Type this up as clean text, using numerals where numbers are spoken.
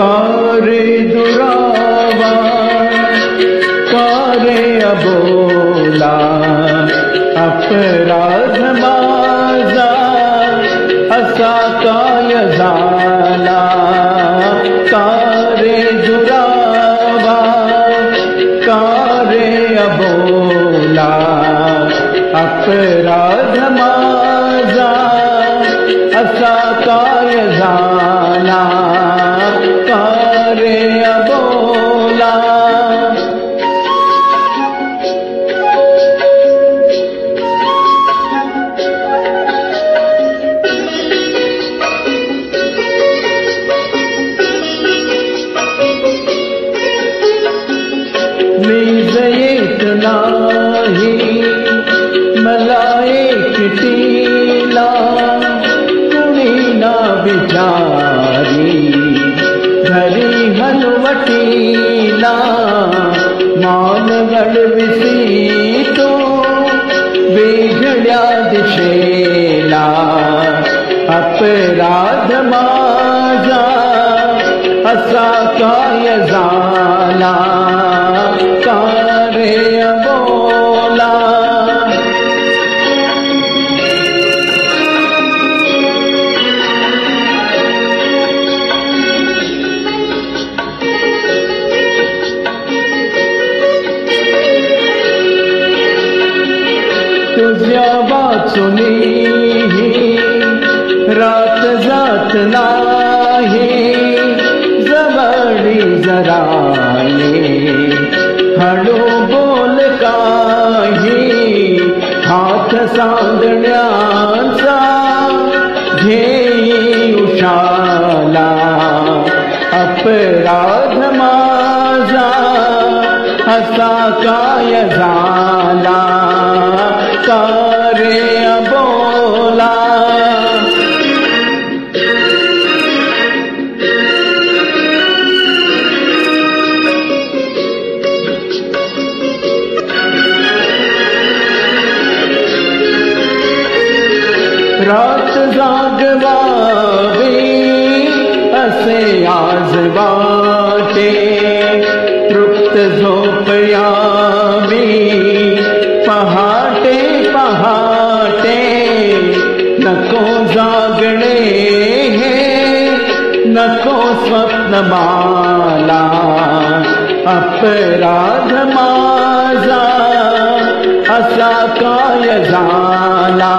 कारे दुरावा कारे अबोला अपराध माझा असा काय झाला कारे दुरावा कारे अबोला अपराध माझा असा काय झाला कारे अबोला नीज येत नाही मला एकटीला कुणी ना विचारी घरी हनुवटीला मान घडविसी तो वेगळ्या दिशेला अपराध माझा असा काय झाला कारे अबोला तुझ्या वाचुनी रात जात नाही जवळी जराले हळू बोल काही हात सांडण्याचा घेई उशाला अपराध माझा असा काय झाला कारे अबोला रात जागवावी असे आज वाटे तृप्त झोपयावी पहाटे पहाटे नको जागणे हे नको स्वप्न मला अपराध माझा असा काय झाला